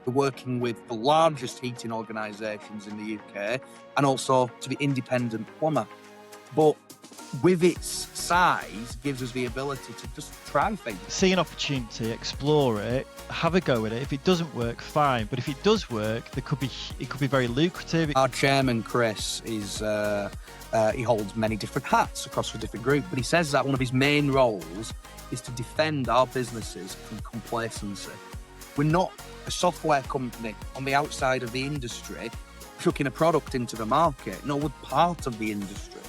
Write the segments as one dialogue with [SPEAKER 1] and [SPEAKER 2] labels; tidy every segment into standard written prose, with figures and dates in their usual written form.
[SPEAKER 1] We're working with the largest heating organisations in the UK and also to the independent plumber. But with its size, gives us the ability to just try things.
[SPEAKER 2] See an opportunity, explore it, have a go at it. If it doesn't work, fine. But if it does work, it could be very lucrative.
[SPEAKER 1] Our chairman, Chris, he holds many different hats across the different groups, but he says that one of his main roles is to defend our businesses from complacency. We're not a software company on the outside of the industry chucking a product into the market. No, we're part of the industry.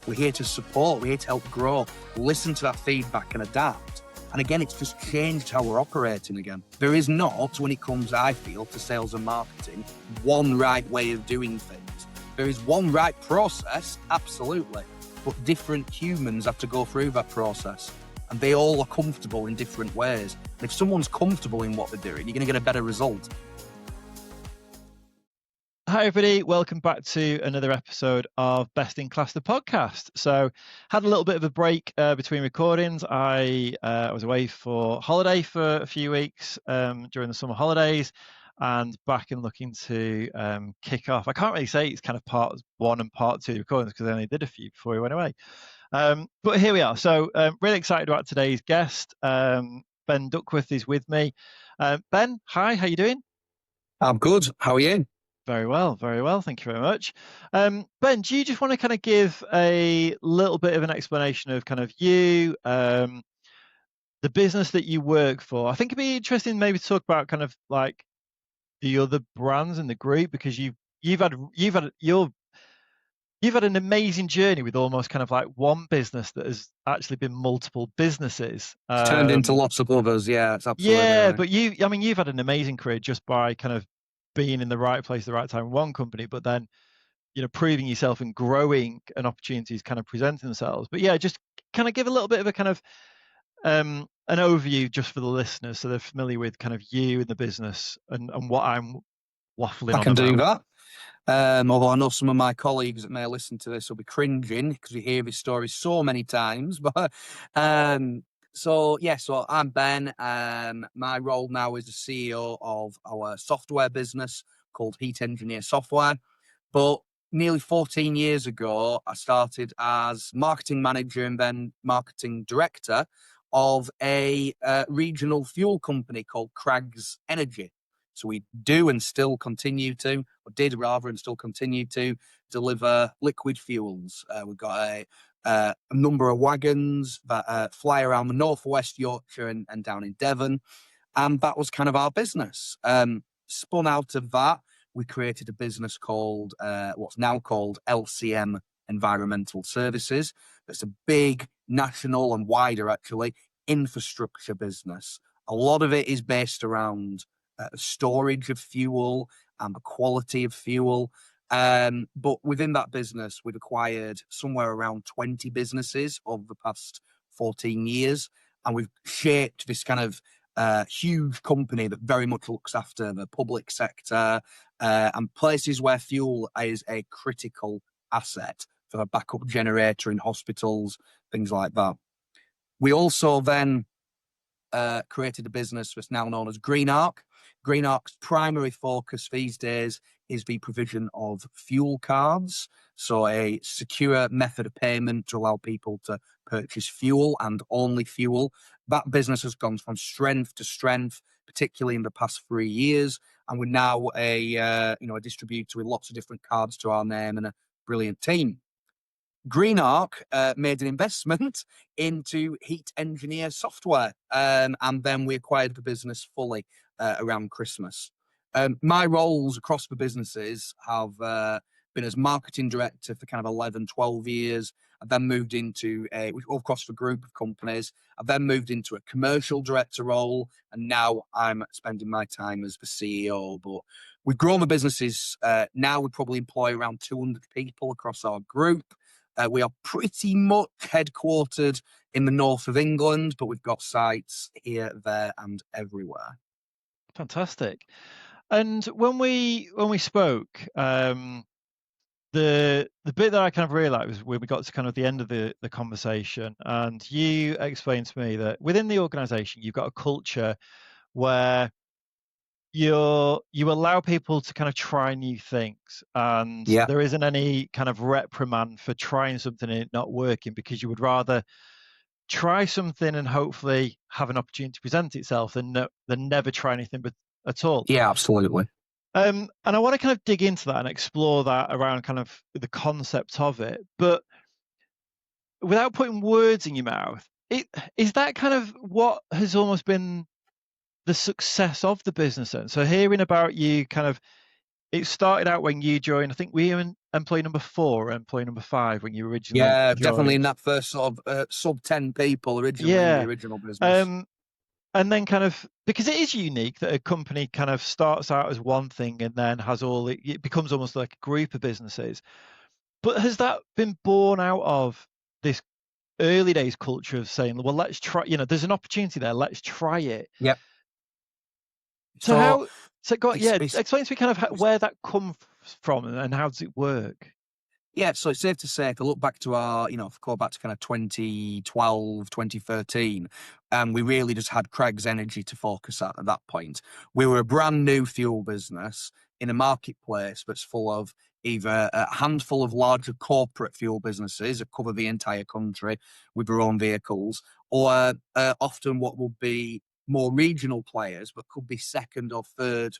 [SPEAKER 1] We're here to support, we're here to help grow, listen to that feedback and adapt. And again, it's just changed how we're operating again. There is not, when it comes, I feel, to sales and marketing, one right way of doing things. There is one right process, absolutely, but different humans have to go through that process. And they all are comfortable in different ways. And if someone's comfortable in what they're doing, you're going to get a better result.
[SPEAKER 2] Hi, everybody. Welcome back to another episode of Best in Class, the podcast. So, had a little bit of a break between recordings. I was away for holiday for a few weeks during the summer holidays, and back and looking to kick off. I can't really say it's kind of part one and part two recordings because I only did a few before we went away. But here we are. So, really excited about today's guest. Ben Duckworth is with me. Ben, hi. How you doing?
[SPEAKER 1] I'm good. How are you?
[SPEAKER 2] Very well, very well. Thank you very much. Ben, do you just want to kind of give a little bit of an explanation of kind of you, the business that you work for? I think it'd be interesting maybe to talk about kind of like the other brands in the group, because you've had an amazing journey with almost kind of like one business that has actually been multiple businesses.
[SPEAKER 1] It's turned into lots of others. Yeah, it's absolutely.
[SPEAKER 2] Yeah,
[SPEAKER 1] right.
[SPEAKER 2] but you've had an amazing career just by kind of being in the right place at the right time in one company, but then, proving yourself and growing and opportunities kind of presenting themselves. But yeah, just kind of give a little bit of a kind of an overview just for the listeners so they're familiar with kind of you and the business and what I'm waffling on about.
[SPEAKER 1] I can do that. Although I know some of my colleagues that may listen to this will be cringing because we hear this story so many times. But So I'm Ben. My role now is the CEO of our software business called Heat Engineer Software. But nearly 14 years ago, I started as marketing manager and then marketing director of a regional fuel company called Craggs Energy. So we do and still continue to, or did rather and still continue to, deliver liquid fuels. We've got a number of wagons that fly around the northwest Yorkshire and down in Devon. And that was kind of our business. Spun out of that, we created a business called, what's now called LCM Environmental Services. It's a big national and wider, actually, infrastructure business. A lot of it is based around storage of fuel and the quality of fuel. But within that business, we've acquired somewhere around 20 businesses over the past 14 years. And we've shaped this kind of huge company that very much looks after the public sector and places where fuel is a critical asset for a backup generator in hospitals, things like that. We also then created a business that's now known as Green Arc. Green Arc's primary focus these days is the provision of fuel cards, so a secure method of payment to allow people to purchase fuel and only fuel. That business has gone from strength to strength, particularly in the past 3 years, and we're now a distributor with lots of different cards to our name and a brilliant team. Green Arc made an investment into Heat Engineer Software, and then we acquired the business fully around Christmas. My roles across the businesses have been as marketing director for kind of 11, 12 years. I've then moved into across the group of companies. I've then moved into a commercial director role, and now I'm spending my time as the CEO. But we've grown the businesses. Now we probably employ around 200 people across our group. We are pretty much headquartered in the north of England, but we've got sites here, there, and everywhere.
[SPEAKER 2] Fantastic. And when we spoke, the bit that I kind of realised was when we got to kind of the end of the conversation, and you explained to me that within the organisation you've got a culture where you allow people to kind of try new things, and
[SPEAKER 1] Yeah,
[SPEAKER 2] there isn't any kind of reprimand for trying something and it not working, because you would rather try something and hopefully have an opportunity to present itself than never try anything but at all.
[SPEAKER 1] yeah, absolutely.
[SPEAKER 2] And I want to kind of dig into that and explore that around kind of the concept of it, but without putting words in your mouth, is that kind of what has almost been the success of the business then? So hearing about you kind of, it started out when you joined, I think we were in employee number 4 or employee number 5 when you originally
[SPEAKER 1] Yeah, definitely in
[SPEAKER 2] joined.
[SPEAKER 1] that first sort of sub 10 people originally in the
[SPEAKER 2] Yeah.
[SPEAKER 1] original business.
[SPEAKER 2] Um, and then kind of, because it is unique that a company kind of starts out as one thing and then has it becomes almost like a group of businesses. But has that been born out of this early days culture of saying, well, let's try, there's an opportunity there, let's try it.
[SPEAKER 1] Yep.
[SPEAKER 2] So
[SPEAKER 1] So
[SPEAKER 2] so go on,
[SPEAKER 1] it's,
[SPEAKER 2] yeah,
[SPEAKER 1] it's,
[SPEAKER 2] explain to me kind of
[SPEAKER 1] it's
[SPEAKER 2] where that comes from and how does it work?
[SPEAKER 1] yeah, so it's safe to say if I look back to our, if I go back to kind of 2012, 2013, we really just had Craig's energy to focus at that point. We were a brand new fuel business in a marketplace that's full of either a handful of larger corporate fuel businesses that cover the entire country with their own vehicles, or often what would be more regional players, but could be second or third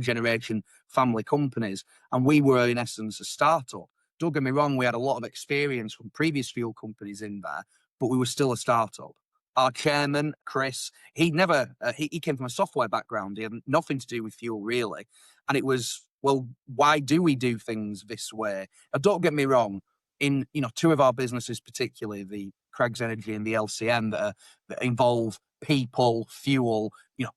[SPEAKER 1] generation family companies. And we were, in essence, a startup. Don't get me wrong, we had a lot of experience from previous fuel companies in there, but we were still a startup. Our chairman, Chris, he came from a software background. He had nothing to do with fuel, really. And it was, well, why do we do things this way? Now, don't get me wrong, in, two of our businesses, particularly the Craig's Energy and the LCM that involve people, fuel,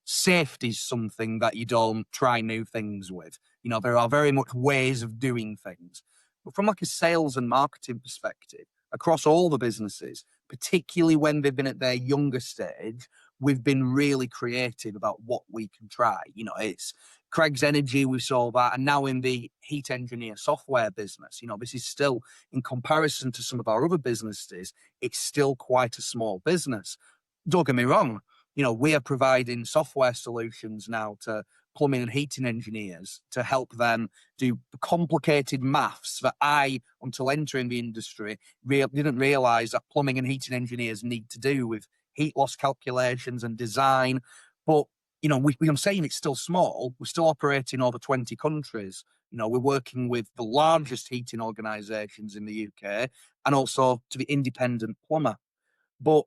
[SPEAKER 1] safety is something that you don't try new things with. There are very much ways of doing things. But from like a sales and marketing perspective, across all the businesses, particularly when they've been at their younger stage, we've been really creative about what we can try. It's Craig's Energy, we saw that. And now in the heat engineer software business, this is still, in comparison to some of our other businesses, it's still quite a small business. Don't get me wrong, we are providing software solutions now to plumbing and heating engineers to help them do complicated maths that I, until entering the industry, didn't realize that plumbing and heating engineers need to do with heat loss calculations and design. But, I'm saying it's still small. We're still operating over 20 countries. We're working with the largest heating organizations in the UK and also to the independent plumber. But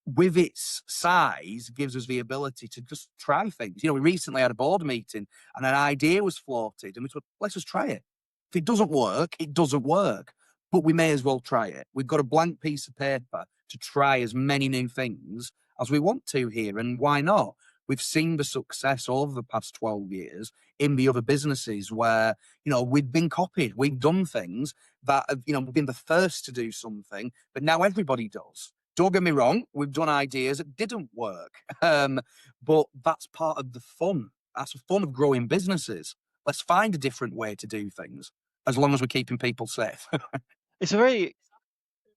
[SPEAKER 1] with its size, gives us the ability to just try things. We recently had a board meeting and an idea was floated, and we thought, let's just try it. If it doesn't work, it doesn't work, but we may as well try it. We've got a blank piece of paper to try as many new things as we want to here, and why not? We've seen the success over the past 12 years in the other businesses where, we've been copied. We've done things that have, we've been the first to do something, but now everybody does. Don't get me wrong, we've done ideas that didn't work, but that's part of the fun. That's the fun of growing businesses. Let's find a different way to do things, as long as we're keeping people safe.
[SPEAKER 2] It's a very,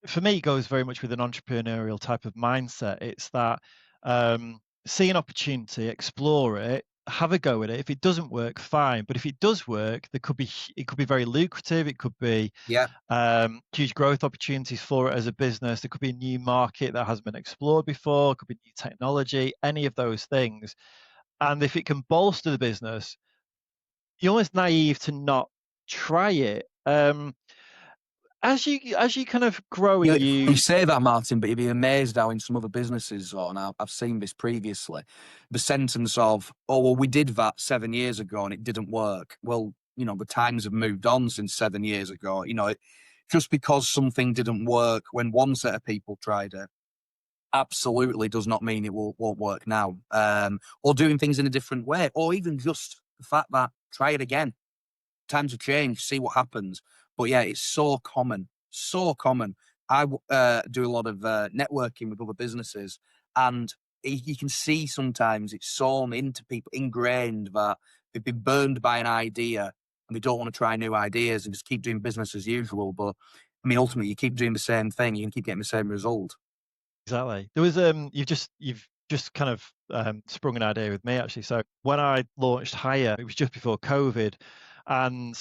[SPEAKER 2] for me, it goes very much with an entrepreneurial type of mindset. It's that see an opportunity, explore it, have a go at it. If it doesn't work, fine. But if it does work, it could be very lucrative. It could be
[SPEAKER 1] Yeah,
[SPEAKER 2] huge growth opportunities for it as a business. There could be a new market that hasn't been explored before. It could be new technology. Any of those things. And if it can bolster the business, you're almost naive to not try it. As you kind of grow and
[SPEAKER 1] you say that, Martin, but you'd be amazed how in some other businesses, and I've seen this previously, the sentence of, oh, well, we did that 7 years ago and it didn't work. Well, the times have moved on since 7 years ago. Just because something didn't work when one set of people tried it, absolutely does not mean it won't work now. Or doing things in a different way, or even just the fact that try it again. Times have changed, see what happens. But yeah, it's so common, so common. I do a lot of networking with other businesses, and you can see sometimes it's sewn into people, ingrained, that they've been burned by an idea and they don't want to try new ideas and just keep doing business as usual. But I mean, ultimately, you keep doing the same thing, you can keep getting the same result.
[SPEAKER 2] exactly. There was you've just kind of sprung an idea with me actually. So when I launched Hire, it was just before COVID, and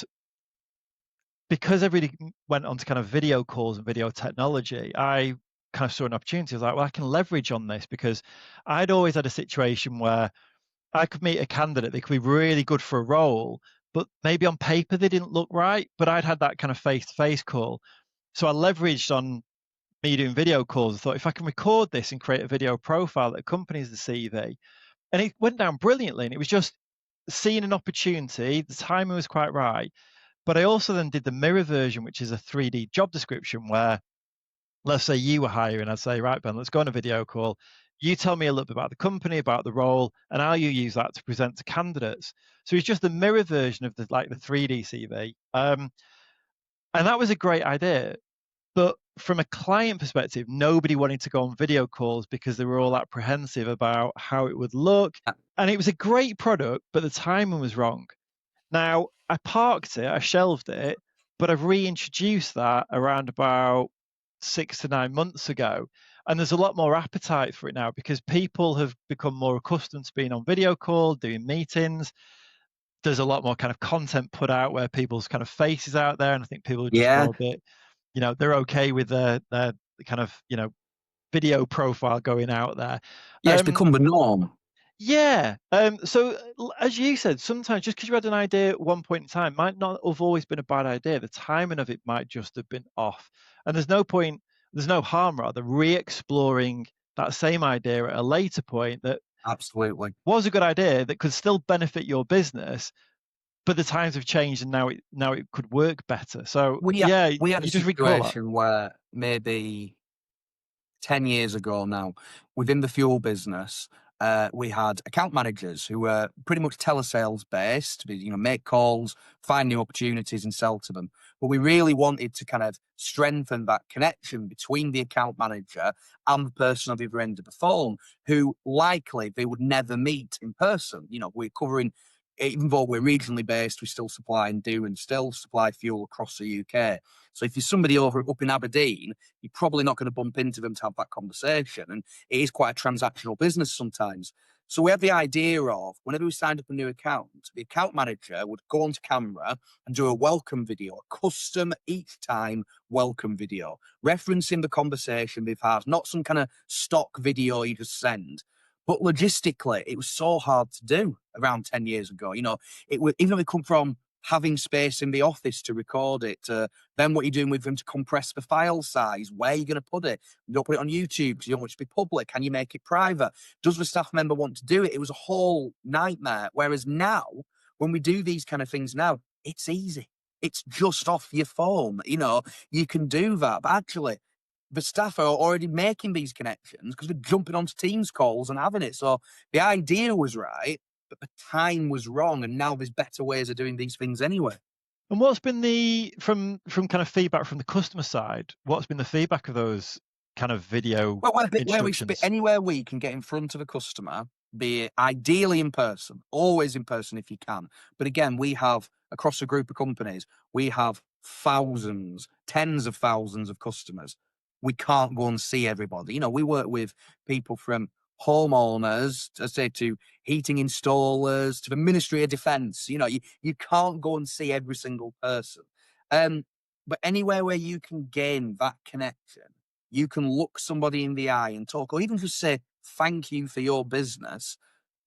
[SPEAKER 2] because everybody went on to kind of video calls and video technology, I kind of saw an opportunity. I was like, well, I can leverage on this because I'd always had a situation where I could meet a candidate, they could be really good for a role, but maybe on paper they didn't look right. But I'd had that kind of face-to-face call. So I leveraged on me doing video calls. I thought if I can record this and create a video profile that accompanies the CV, and it went down brilliantly. And it was just seeing an opportunity. The timing was quite right. But I also then did the mirror version, which is a 3D job description where, let's say you were hiring, I'd say, right, Ben, let's go on a video call. You tell me a little bit about the company, about the role, and how you use that to present to candidates. So it's just the mirror version of the 3D CV. And that was a great idea. But from a client perspective, nobody wanted to go on video calls because they were all apprehensive about how it would look. And it was a great product, but the timing was wrong. Now, I parked it, I shelved it, but I've reintroduced that around about 6 to 9 months ago. And there's a lot more appetite for it now because people have become more accustomed to being on video call, doing meetings. There's a lot more kind of content put out where people's kind of faces out there. And I think people are just
[SPEAKER 1] Yeah.
[SPEAKER 2] more a bit, they're okay with their kind of, video profile going out there.
[SPEAKER 1] Yeah, it's become the norm.
[SPEAKER 2] Yeah. So as you said, sometimes just because you had an idea at one point in time might not have always been a bad idea. The timing of it might just have been off. And there's no harm rather re-exploring that same idea at a later point that
[SPEAKER 1] Absolutely.
[SPEAKER 2] was a good idea that could still benefit your business, but the times have changed and now it could work better. So
[SPEAKER 1] We ha
[SPEAKER 2] yeah,
[SPEAKER 1] we had a
[SPEAKER 2] you just recall that.
[SPEAKER 1] situation where maybe 10 years ago now, within the fuel business, we had account managers who were pretty much telesales based, make calls, find new opportunities and sell to them. But we really wanted to kind of strengthen that connection between the account manager and the person on the other end of the phone, who likely they would never meet in person. We're covering, even though we're regionally based, we still supply and do and still supply fuel across the UK. So if you're somebody up in Aberdeen, you're probably not going to bump into them to have that conversation. And it is quite a transactional business sometimes. So we had the idea of whenever we signed up a new account, the account manager would go onto camera and do a welcome video, a custom each time welcome video, referencing the conversation they've had, not some kind of stock video you just send. But logistically, it was so hard to do around 10 years ago. It would, even though we come from having space in the office to record it, then what you're doing with them to compress the file size, where you're going to put it. You don't put it on YouTube because you don't want it to be public. Can you make it private? Does the staff member want to do it? It was a whole nightmare. Whereas now, when we do these kind of things now, it's easy. It's just off your phone. You can do that. But actually, the staff are already making these connections because we're jumping onto Teams calls and having it. So the idea was right, but the time was wrong. And now there's better ways of doing these things anyway.
[SPEAKER 2] And what's been from kind of feedback from the customer side? What's been the feedback of those kind of video
[SPEAKER 1] Well,
[SPEAKER 2] instructions?
[SPEAKER 1] anywhere we can get in front of a customer, be it ideally in person, always in person if you can. But again, we have across a group of companies, we have thousands, tens of thousands of customers. We can't go and see everybody. We work with people from homeowners, I say, to heating installers, to the Ministry of Defence. You can't go and see every single person. But anywhere where you can gain that connection, you can look somebody in the eye and talk, or even just say, thank you for your business,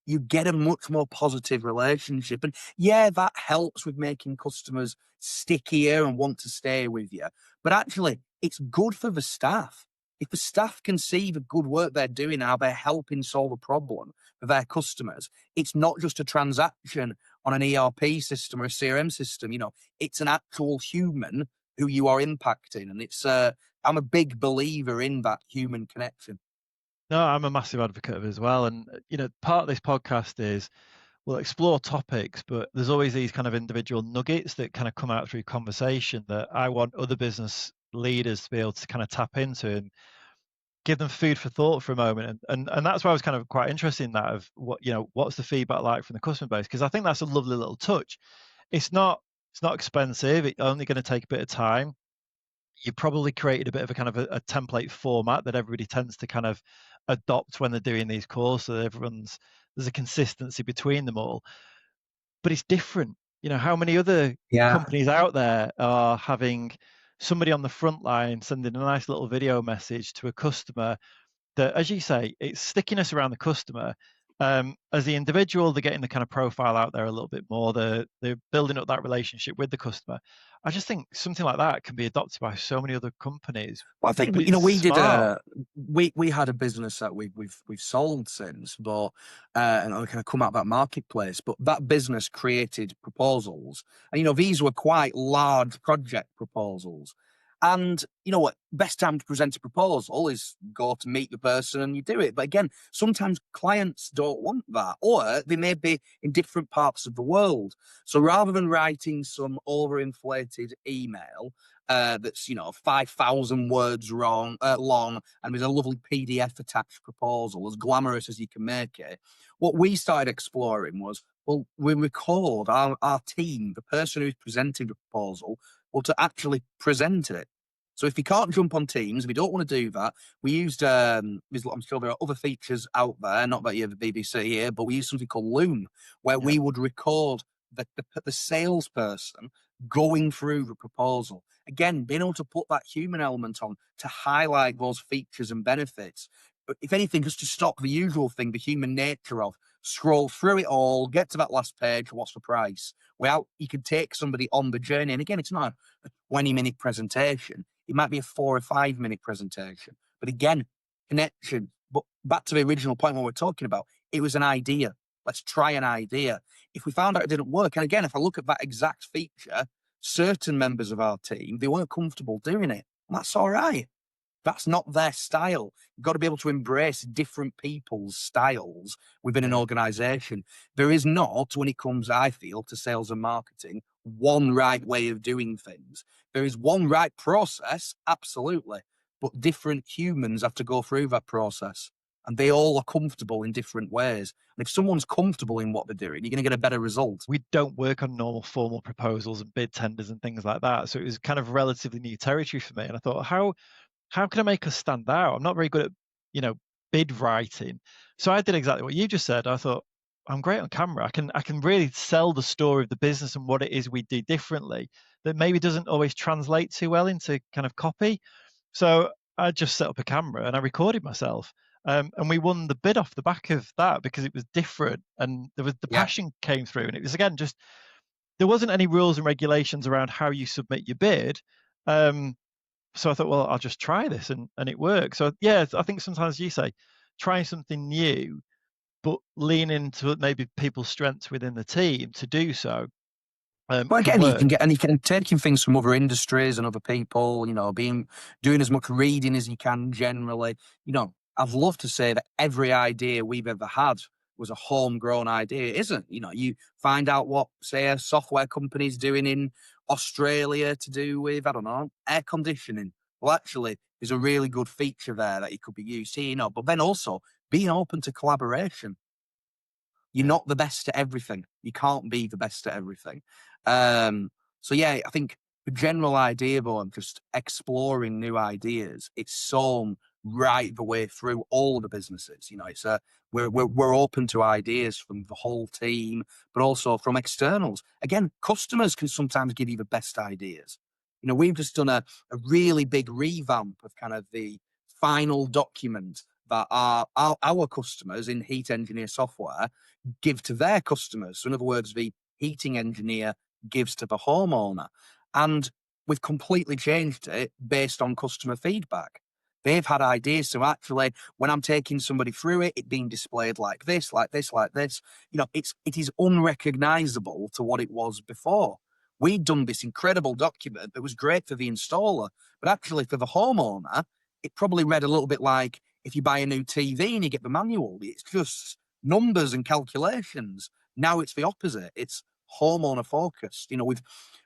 [SPEAKER 1] you get a much more positive relationship. And yeah, that helps with making customers stickier and want to stay with you. But actually, it's good for the staff. If the staff can see the good work they're doing, how they're helping solve a problem for their customers, it's not just a transaction on an ERP system or a CRM system. It's an actual human who you are impacting. And I'm a big believer in that human connection.
[SPEAKER 2] No, I'm a massive advocate of it as well. And, part of this podcast is we'll explore topics, but there's always these kind of individual nuggets that kind of come out through conversation that I want other business leaders to be able to kind of tap into and give them food for thought for a moment. And that's why I was kind of quite interested in that of what's the feedback like from the customer base? Because I think that's a lovely little touch. It's not expensive. It's only going to take a bit of time. You probably created a bit of a kind of a template format that everybody tends to kind of adopt when they're doing these calls, so there's a consistency between them all. But it's different. How many other
[SPEAKER 1] Yeah.
[SPEAKER 2] companies out there are having somebody on the front line sending a nice little video message to a customer that, as you say, it's stickiness around the customer. As the individual, they're getting the kind of profile out there a little bit more. They're building up that relationship with the customer. I just think something like that can be adopted by so many other companies.
[SPEAKER 1] Well, I think
[SPEAKER 2] But it's smart.
[SPEAKER 1] we had a business that we've sold since, but and I kind of come out of that marketplace. But that business created proposals, and these were quite large project proposals. And you know what? Best time to present a proposal is go to meet the person and you do it. But again, sometimes clients don't want that, or they may be in different parts of the world. So rather than writing some overinflated email that's 5,000 words long and with a lovely PDF attached proposal, as glamorous as you can make it. What we started exploring was, well, we record our team, the person who's presenting the proposal, well, to actually present it. So if you can't jump on Teams, if you don't want to do that, we used, I'm sure there are other features out there, not that you have the BBC here, but we used something called Loom, where
[SPEAKER 2] Yeah.
[SPEAKER 1] we would record the salesperson going through the proposal. Again, being able to put that human element on to highlight those features and benefits. But if anything, just to stop the usual thing, the human nature of scroll through it all, get to that last page, what's the price? Well, you can take somebody on the journey. And again, it's not a 20-minute presentation. It might be a 4 or 5-minute presentation. But again, connection. But back to the original point what we're talking about, it was an idea. Let's try an idea. If we found out it didn't work, and again, if I look at that exact feature, certain members of our team, they weren't comfortable doing it. And that's all right. That's not their style. You've got to be able to embrace different people's styles within an
[SPEAKER 2] Yeah.
[SPEAKER 1] organization. There is not, when it comes, I feel, to sales and marketing, one right way of doing things. There is one right process, absolutely, but different humans have to go through that process. And they all are comfortable in different ways. And if someone's comfortable in what they're doing, you're going to get a better result.
[SPEAKER 2] We don't work on normal formal proposals and bid tenders and things like that. So it was kind of relatively new territory for me. And I thought, how can I make us stand out? I'm not very good at, bid writing. So I did exactly what you just said. I thought, I'm great on camera. I can really sell the story of the business and what it is we do differently that maybe doesn't always translate too well into kind of copy. So I just set up a camera and I recorded myself. And we won the bid off the back of that because it was different and there was the
[SPEAKER 1] Yeah.
[SPEAKER 2] passion came through. And it was, again, just there wasn't any rules and regulations around how you submit your bid. So I thought, well, I'll just try this, and it works. So yeah, I think sometimes you say trying something new, but lean into maybe people's strengths within the team to do so
[SPEAKER 1] Well,
[SPEAKER 2] can
[SPEAKER 1] again,
[SPEAKER 2] work.
[SPEAKER 1] you can taking things from other industries and other people, doing as much reading as you can generally. I'd love to say that every idea we've ever had was a homegrown idea. It isn't. You find out what, say, a software company's doing in Australia to do with, I don't know, air conditioning. Well, actually, there's a really good feature there that it could be used here, but then also being open to collaboration. You're
[SPEAKER 2] Yeah.
[SPEAKER 1] not the best at everything. You can't be the best at everything. So yeah, I think the general idea, though, of just exploring new ideas, it's sown right the way through all the businesses. It's we're open to ideas from the whole team, but also from externals. Again, customers can sometimes give you the best ideas. We've just done a really big revamp of kind of the final document that our customers in heat engineer software give to their customers. So in other words, the heating engineer gives to the homeowner. And we've completely changed it based on customer feedback. They've had ideas. So actually, when I'm taking somebody through it, it being displayed like this, like this, like this, it is unrecognizable to what it was before. We'd done this incredible document that was great for the installer, but actually for the homeowner, it probably read a little bit like if you buy a new TV and you get the manual, it's just numbers and calculations. Now it's the opposite. It's homeowner focused. We've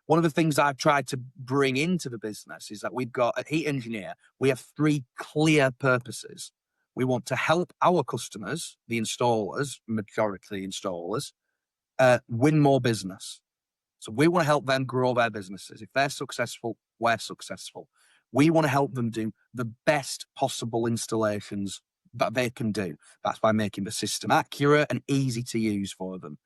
[SPEAKER 1] one of the things I've tried to bring into the business is that we've got a heat engineer. We have 3 clear purposes. We want to help our customers, the installers, majority installers, win more business. So we want to help them grow their businesses. If they're successful, we're successful. We want to help them do the best possible installations that they can do. That's by making the system accurate and easy to use for them.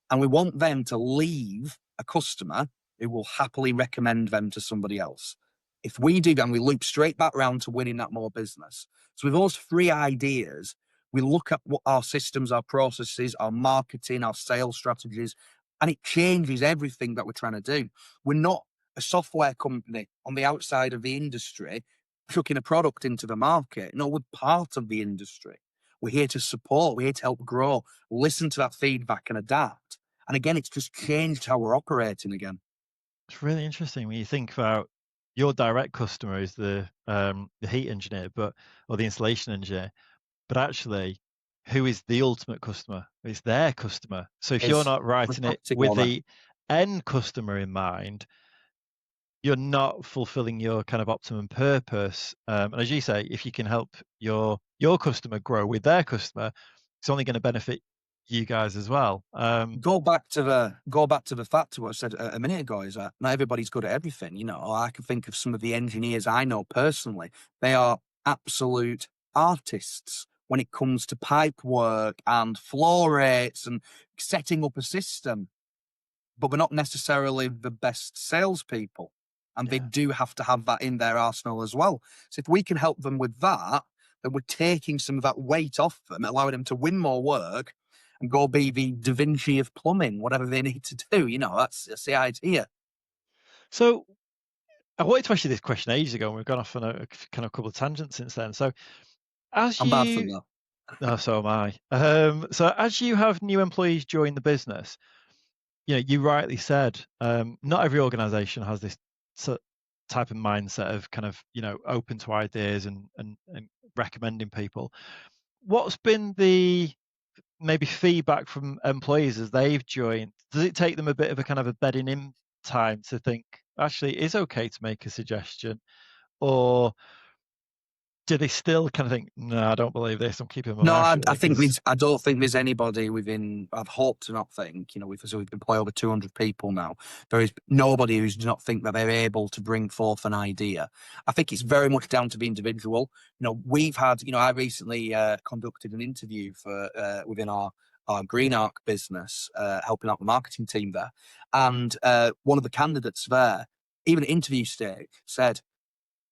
[SPEAKER 1] And we want them to leave a customer who will happily recommend them to somebody else. If we do that, and we loop straight back round to winning that more business. So with those three ideas, we look at what our systems, our processes, our marketing, our sales strategies, and it changes everything that we're trying to do. We're not a software company on the outside of the industry chucking a product into the market. No, we're part of the industry. We're here to support, we're here to help grow, listen to that feedback and adapt. And again, it's just changed how we're operating again.
[SPEAKER 2] It's really interesting when you think about your direct customer is the heat engineer, or the installation engineer, but actually, who is the ultimate customer? It's their customer. So if you're
[SPEAKER 1] Is
[SPEAKER 2] not
[SPEAKER 1] the
[SPEAKER 2] writing it
[SPEAKER 1] practical
[SPEAKER 2] with
[SPEAKER 1] on it.
[SPEAKER 2] the end customer in mind, you're not fulfilling your kind of optimum purpose. And as you say, if you can help your customer grow with their customer, it's only going to benefit you guys as well.
[SPEAKER 1] Go back to the fact of what I said a minute ago, is that not everybody's good at everything. I can think of some of the engineers I know personally. They are absolute artists when it comes to pipe work and flow rates and setting up a system, but we're not necessarily the best salespeople. And they
[SPEAKER 2] Yeah.
[SPEAKER 1] do have to have that in their arsenal as well. So if we can help them with that, then we're taking some of that weight off them, allowing them to win more work and go be the Da Vinci of plumbing, whatever they need to do. That's the idea.
[SPEAKER 2] So I wanted to ask you this question ages ago, and we've gone off on a kind of couple of tangents since then. So as
[SPEAKER 1] I'm bad for
[SPEAKER 2] you,
[SPEAKER 1] that.
[SPEAKER 2] oh, so am I. So as you have new employees join the business, you rightly said, not every organization has this so- type of mindset of kind of, open to ideas and recommending people. What's been the maybe feedback from employees as they've joined? Does it take them a bit of a kind of a bedding in time to think, actually, it is okay to make a suggestion? Or do they still kind of think, no, I don't believe this, I'm keeping my
[SPEAKER 1] No,
[SPEAKER 2] mouth
[SPEAKER 1] I,
[SPEAKER 2] shut
[SPEAKER 1] I
[SPEAKER 2] here
[SPEAKER 1] think
[SPEAKER 2] because,
[SPEAKER 1] I don't think there's anybody within. I've hoped to not think. We've employed over 200 people now. There is nobody who does not think that they're able to bring forth an idea. I think it's very much down to the individual. We've had. I recently conducted an interview for within our Green Arc business, helping out the marketing team there, and one of the candidates there, even at interview stage, said,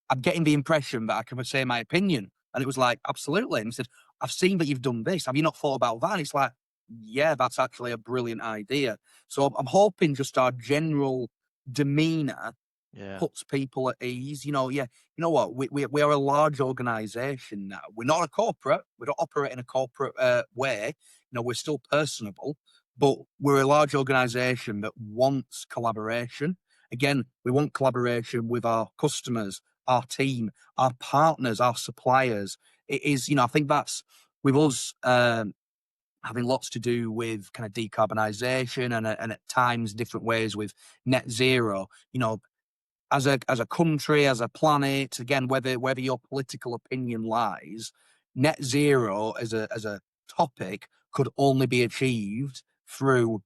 [SPEAKER 1] I'm getting the impression that I can say my opinion. And it was like, absolutely. And he said, I've seen that you've done this. Have you not thought about that? And it's like, yeah, that's actually a brilliant idea. So I'm hoping just our general demeanor
[SPEAKER 2] yeah,
[SPEAKER 1] puts people at ease. Yeah, you know what? We are a large organization now. We're not a corporate. We don't operate in a corporate way. We're still personable, but we're a large organization that wants collaboration. Again, we want collaboration with our customers, our team, our partners, our suppliers. It is, I think that's with us having lots to do with kind of decarbonisation and at times different ways with net zero. As a country, as a planet, again, whether your political opinion lies, net zero as a topic could only be achieved through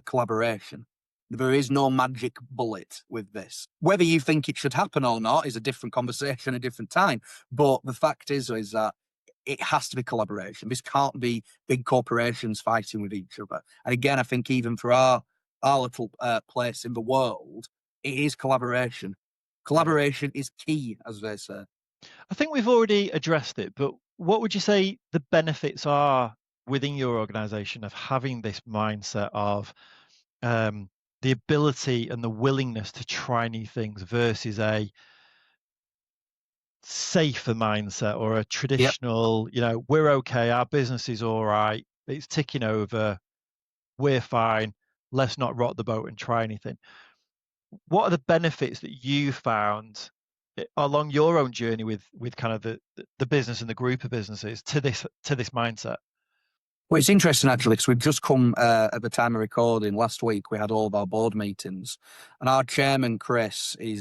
[SPEAKER 1] collaboration. There is no magic bullet with this. Whether you think it should happen or not is a different conversation, a different time. But the fact is that it has to be collaboration. This can't be big corporations fighting with each other. And again, I think even for our little place in the world, it is collaboration.
[SPEAKER 2] yeah.
[SPEAKER 1] Collaboration is key, as they say.
[SPEAKER 2] I think we've already addressed it, but what would you say the benefits are within your organization of having this mindset of the ability and the willingness to try new things versus a safer mindset or a
[SPEAKER 1] Yep.
[SPEAKER 2] traditional, we're okay, our business is all right, it's ticking over, we're fine, let's not rock the boat and try anything. What are the benefits that you found along your own journey with kind of the business and the group of businesses to this mindset?
[SPEAKER 1] Well, it's interesting actually because we've just come at the time of recording. Last week we had all of our board meetings, and our chairman Chris he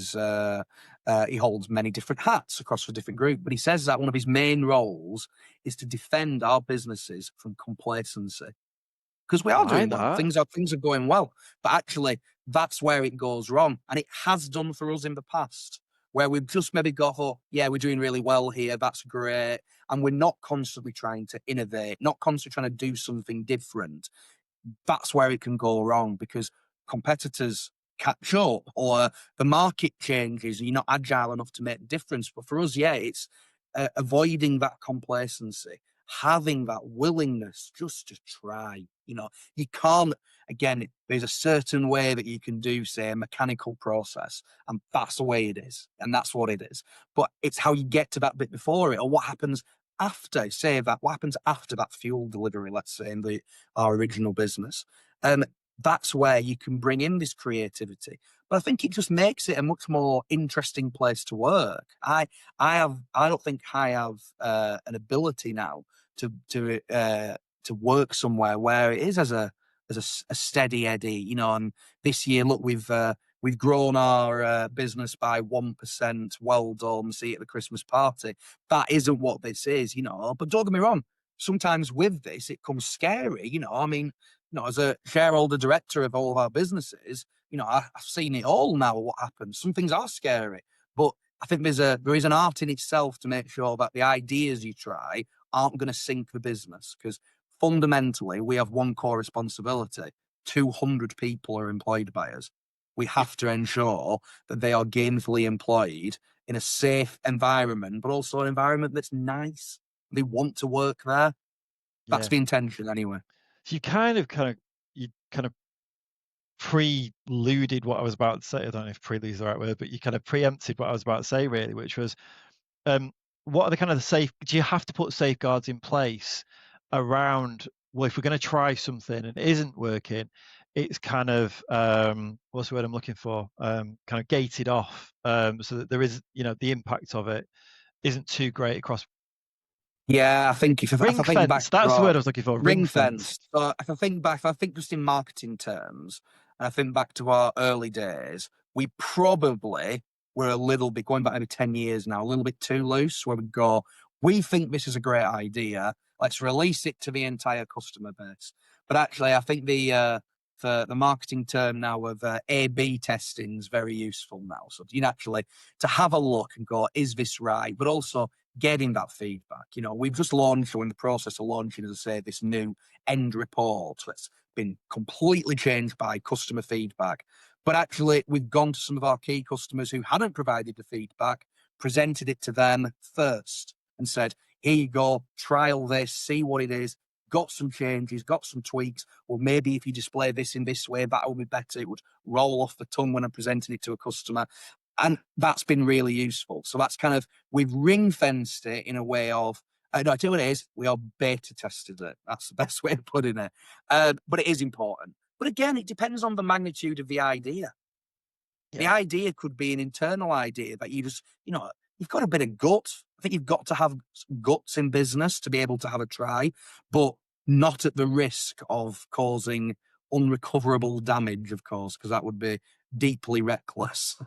[SPEAKER 1] holds many different hats across the different group. But he says that one of his main roles is to defend our businesses from complacency because we
[SPEAKER 2] I
[SPEAKER 1] are
[SPEAKER 2] like
[SPEAKER 1] doing well.
[SPEAKER 2] that.
[SPEAKER 1] Things are going well, but actually that's where it goes wrong, and it has done for us in the past. where we've just maybe got, oh, yeah, we're doing really well here, that's great. And we're not constantly trying to innovate, not constantly trying to do something different. That's where it can go wrong because competitors catch up or the market changes and you're not agile enough to make a difference. But for us, yeah, it's avoiding that complacency, having that willingness just to try. You can't, again, there's a certain way that you can do, say, a mechanical process, and that's the way it is, and that's what it is. But it's how you get to that bit before it, or what happens after, say that, what happens after that fuel delivery, let's say, in our original business. That's where you can bring in this creativity. But I think it just makes it a much more interesting place to work. I don't think I have an ability now to work somewhere where it is as a steady eddy, And this year, look, we've grown our business by 1%. Well done, see you at the Christmas party. That isn't what this is, But don't get me wrong. Sometimes with this, it comes scary, I mean, as a shareholder director of all of our businesses, I've seen it all now. What happens? Some things are scary, but I think there is an art in itself to make sure that the ideas you try aren't going to sink the business, because fundamentally we have one core responsibility: 200 people are employed by us. We have to ensure that they are gainfully employed in a safe environment, but also an environment that's nice. They want to work there. That's
[SPEAKER 2] Yeah.
[SPEAKER 1] the intention, anyway.
[SPEAKER 2] So you kind of preluded what I was about to say. I don't know if prelude is the right word, but you kind of preempted what I was about to say, really, which was, um, what are the kind of do you have to put safeguards in place around, well, if we're going to try something and it isn't working, it's kind of, what's the word I'm looking for? Kind of gated off, so that there is, the impact of it isn't too great across.
[SPEAKER 1] Yeah, I think if
[SPEAKER 2] Ring
[SPEAKER 1] I think back
[SPEAKER 2] fence. That's the
[SPEAKER 1] to
[SPEAKER 2] word I was looking for. Ring
[SPEAKER 1] ring
[SPEAKER 2] fence.
[SPEAKER 1] fence, so if I think just in marketing terms, and I think back to our early days, we probably were a little bit, going back maybe 10 years now, a little bit too loose, where we go, we think this is a great idea, let's release it to the entire customer base. But actually, I think the marketing term now of A/B testing is very useful now. So actually to have a look and go, is this right? But also getting that feedback. We've just launched, or in the process of launching, as I say, this new end report that's been completely changed by customer feedback. But actually, we've gone to some of our key customers who hadn't provided the feedback, presented it to them first, and said, here you go, trial this, see what it is. Got some changes, got some tweaks. Well, maybe if you display this in this way, that will be better. It would roll off the tongue when I'm presenting it to a customer. And that's been really useful. So that's kind of, we've ring fenced it in a way of, no, I tell you what it is, we are beta tested it. That's the best way of putting it. But it is important. But again, it depends on the magnitude of the idea. The
[SPEAKER 2] Yeah.
[SPEAKER 1] idea could be an internal idea that you just, you've got a bit of guts. I think you've got to have guts in business to be able to have a try, but not at the risk of causing unrecoverable damage, of course, because that would be deeply reckless.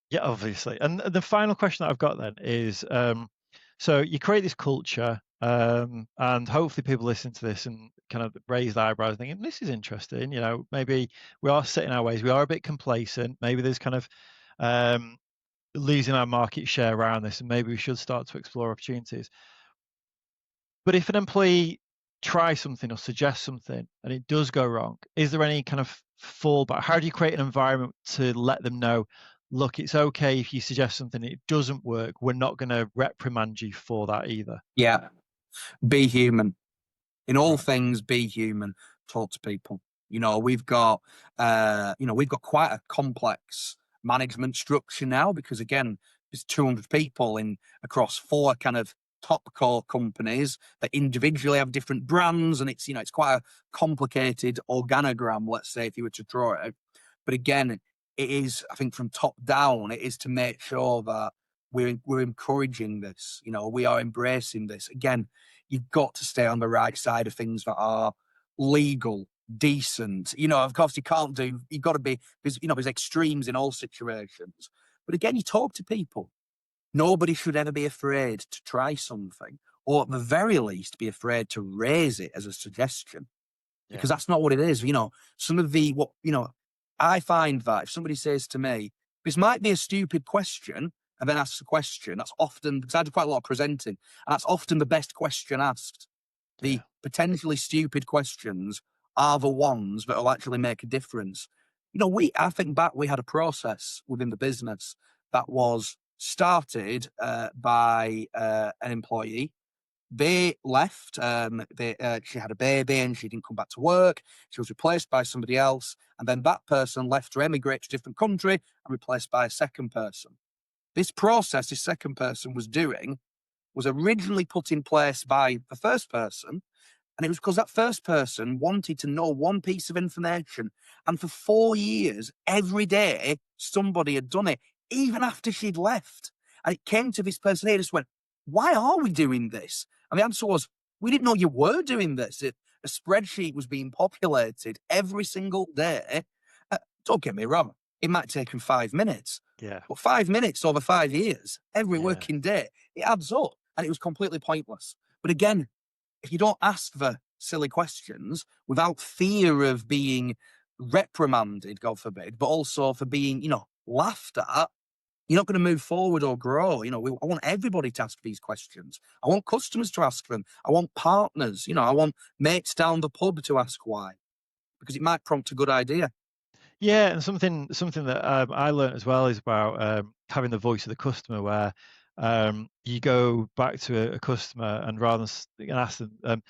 [SPEAKER 2] Yeah, obviously. And the final question that I've got then is, so you create this culture, and hopefully people listen to this and kind of raise their eyebrows thinking, this is interesting. Maybe we are set in our ways. We are a bit complacent. Maybe there's kind of losing our market share around this, and maybe we should start to explore opportunities. But if an employee tries something or suggests something and it does go wrong, is there any kind of fallback? How do you create an environment to let them know, look, it's okay if you suggest something and it doesn't work. We're not going to reprimand you for that either.
[SPEAKER 1] Yeah. Be human. In all
[SPEAKER 2] Right.
[SPEAKER 1] things, be human. Talk to people. We've got quite a complex management structure now because, again, there's 200 people in across 4 kind of top core companies that individually have different brands, and it's quite a complicated organogram, let's say, if you were to draw it. But again, it is, I think, from top down, it is to make sure that we're encouraging this. We are embracing this. Again, you've got to stay on the right side of things that are legal, decent. Of course, you've got to be, there's extremes in all situations. But again, you talk to people. Nobody should ever be afraid to try something, or at the very least, be afraid to raise it as a suggestion,
[SPEAKER 2] Yeah.
[SPEAKER 1] because that's not what it is. I find that if somebody says to me, this might be a stupid question, and then asks a question, that's often, because I do quite a lot of presenting, and that's often the best question asked. The
[SPEAKER 2] Yeah.
[SPEAKER 1] potentially stupid questions are the ones that will actually make a difference. I think back, we had a process within the business that was started by an employee. They left. She had a baby and she didn't come back to work. She was replaced by somebody else. And then that person left to emigrate to a different country and replaced by a second person. This process this second person was doing was originally put in place by the first person, and it was because that first person wanted to know one piece of information. And for 4 years, every day, somebody had done it, even after she'd left. And it came to this person, he just went, why are we doing this? And the answer was, we didn't know you were doing this. A spreadsheet was being populated every single day. Don't get me wrong, it might take him 5 minutes.
[SPEAKER 2] Yeah.
[SPEAKER 1] But 5 minutes over 5 years, every
[SPEAKER 2] Yeah.
[SPEAKER 1] working day, it adds up. And it was completely pointless. But again, if you don't ask the silly questions without fear of being reprimanded, God forbid, but also for being, laughed at, you're not going to move forward or grow. I want everybody to ask these questions. I want customers to ask them. I want partners. I want mates down the pub to ask why, because it might prompt a good idea.
[SPEAKER 2] Yeah, and something that I learned as well is about having the voice of the customer, where you go back to a customer and ask them,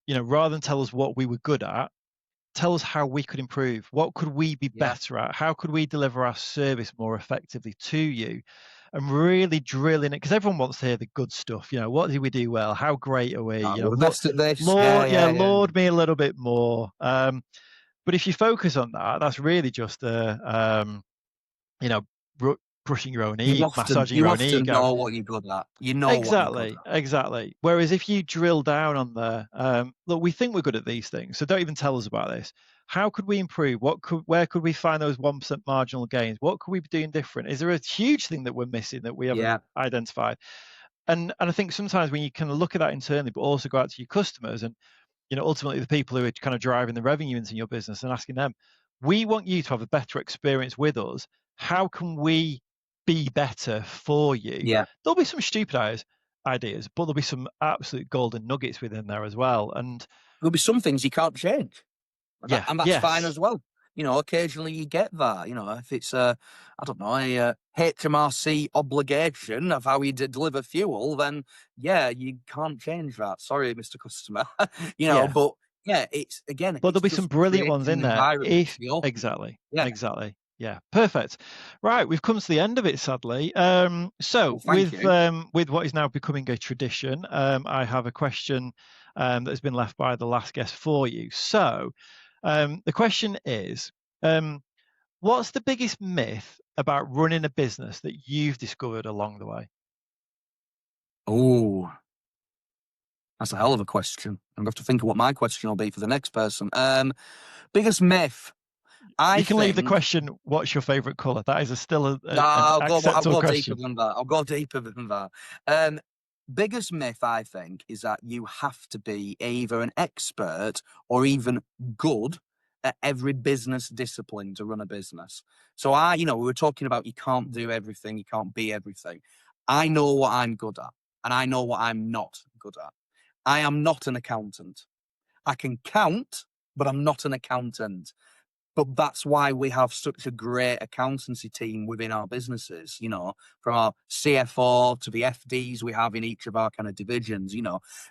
[SPEAKER 2] rather than tell us what we were good at, tell us how we could improve. What could we be
[SPEAKER 1] Yeah.
[SPEAKER 2] better at? How could we deliver our service more effectively to you? And really drilling it, because everyone wants to hear the good stuff. What did we do well? How great are we?
[SPEAKER 1] We're the best at this.
[SPEAKER 2] Lord, yeah,
[SPEAKER 1] Yeah.
[SPEAKER 2] Lord me a little bit more. But if you focus on that, that's really just you know, brushing your own ego, massaging
[SPEAKER 1] You
[SPEAKER 2] your own
[SPEAKER 1] often
[SPEAKER 2] ego.
[SPEAKER 1] know what you're good at. You know what you're good
[SPEAKER 2] Exactly,
[SPEAKER 1] at.
[SPEAKER 2] exactly. Whereas if you drill down on look, we think we're good at these things, so don't even tell us about this. How could we improve? Where could we find those 1% marginal gains? What could we be doing different? Is there a huge thing that we're missing that we haven't
[SPEAKER 1] Yeah.
[SPEAKER 2] identified? And I think sometimes when you kind of look at that internally, but also go out to your customers and ultimately the people who are kind of driving the revenue into your business and asking them, we want you to have a better experience with us. How can we be better for you?
[SPEAKER 1] Yeah.
[SPEAKER 2] There'll be some stupid ideas, but there'll be some absolute golden nuggets within there as well. And
[SPEAKER 1] There'll be some things you can't change.
[SPEAKER 2] yeah,
[SPEAKER 1] And that's fine
[SPEAKER 2] yes,
[SPEAKER 1] as well. Occasionally you get that. If it's I don't know, a HMRC obligation of how you deliver fuel, then yeah, you can't change that. Sorry, Mr. Customer.
[SPEAKER 2] yeah.
[SPEAKER 1] But yeah,
[SPEAKER 2] But
[SPEAKER 1] it's
[SPEAKER 2] there'll be some
[SPEAKER 1] just
[SPEAKER 2] brilliant ones
[SPEAKER 1] creating
[SPEAKER 2] in
[SPEAKER 1] an
[SPEAKER 2] there.
[SPEAKER 1] environment to be open.
[SPEAKER 2] Exactly,
[SPEAKER 1] Yeah.
[SPEAKER 2] exactly. Yeah, perfect. Right, we've come to the end of it, sadly. So
[SPEAKER 1] Well, thank you.
[SPEAKER 2] with what is now becoming a tradition, I have a question that has been left by the last guest for you. So, the question is, what's the biggest myth about running a business that you've discovered along the way?
[SPEAKER 1] Oh, that's a hell of a question. I'm going to have to think of what my question will be for the next person. Biggest myth, I
[SPEAKER 2] You can leave the
[SPEAKER 1] think.
[SPEAKER 2] question, "What's your favorite color?" That is still
[SPEAKER 1] No,
[SPEAKER 2] an
[SPEAKER 1] I'll
[SPEAKER 2] acceptable
[SPEAKER 1] go deeper
[SPEAKER 2] question.
[SPEAKER 1] than that. I'll go deeper than that. Um, Biggest myth, I think, is that you have to be either an expert or even good at every business discipline to run a business. So we were talking about you can't do everything, you can't be everything. I know what I'm good at, and I know what I'm not good at. I am not an accountant. I can count, but I'm not an accountant. But that's why we have such a great accountancy team within our businesses, from our CFO to the FDs we have in each of our kind of divisions.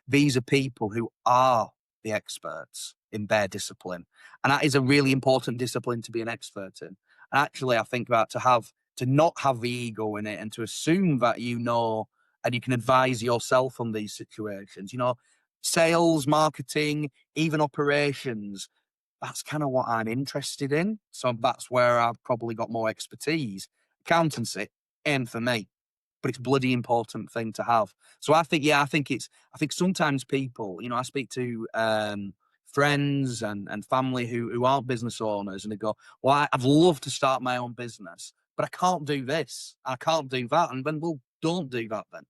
[SPEAKER 1] These are people who are the experts in their discipline. And that is a really important discipline to be an expert in. And actually, I think that to not have the ego in it and to assume that you know and you can advise yourself on these situations, sales, marketing, even operations, that's kind of what I'm interested in. So that's where I've probably got more expertise. Accountancy, and for me, but it's a bloody important thing to have. So I think, I think sometimes people, I speak to friends and family who aren't business owners, and they go, well, I'd love to start my own business, but I can't do this, I can't do that. And then, well, don't do that then.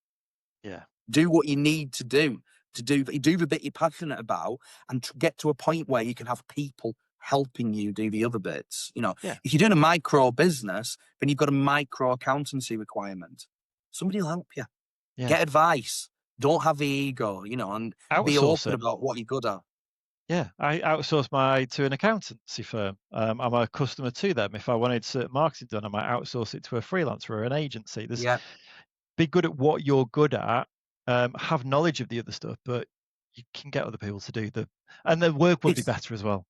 [SPEAKER 2] Yeah.
[SPEAKER 1] Do what you need to do the bit you're passionate about, and get to a point where you can have people helping you do the other bits.
[SPEAKER 2] Yeah.
[SPEAKER 1] If you're doing a micro business, then you've got a micro accountancy requirement. Somebody will help you.
[SPEAKER 2] Yeah.
[SPEAKER 1] Get advice. Don't have the ego, and be
[SPEAKER 2] Outsource
[SPEAKER 1] open
[SPEAKER 2] it.
[SPEAKER 1] about what you're good at.
[SPEAKER 2] Yeah, I outsource to an accountancy firm. I'm a customer to them. If I wanted certain marketing done, I might outsource it to a freelancer or an agency.
[SPEAKER 1] Yeah.
[SPEAKER 2] Be good at what you're good at, have knowledge of the other stuff, but you can get other people to do and the work will be
[SPEAKER 1] It's
[SPEAKER 2] better as well.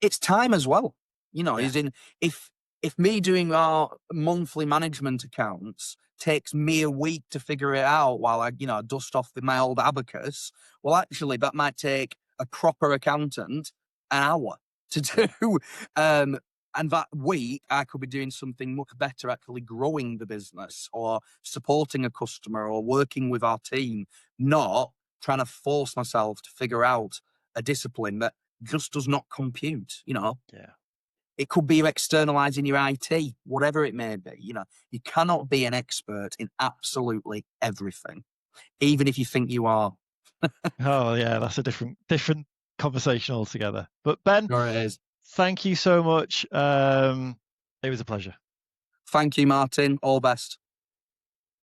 [SPEAKER 1] it's time as well.
[SPEAKER 2] Yeah.
[SPEAKER 1] As in, if me doing our monthly management accounts takes me a week to figure it out while I dust off with my old abacus, well, actually, that might take a proper accountant an hour to do. And that week, I could be doing something much better, actually growing the business or supporting a customer or working with our team, not trying to force myself to figure out a discipline that just does not compute.
[SPEAKER 2] Yeah.
[SPEAKER 1] It could be you externalizing your IT, whatever it may be. You cannot be an expert in absolutely everything, even if you think you are.
[SPEAKER 2] Oh yeah, that's a different conversation altogether. But Ben,
[SPEAKER 1] Sure it is.
[SPEAKER 2] thank you so much. It was a pleasure.
[SPEAKER 1] Thank you, Martin. All best.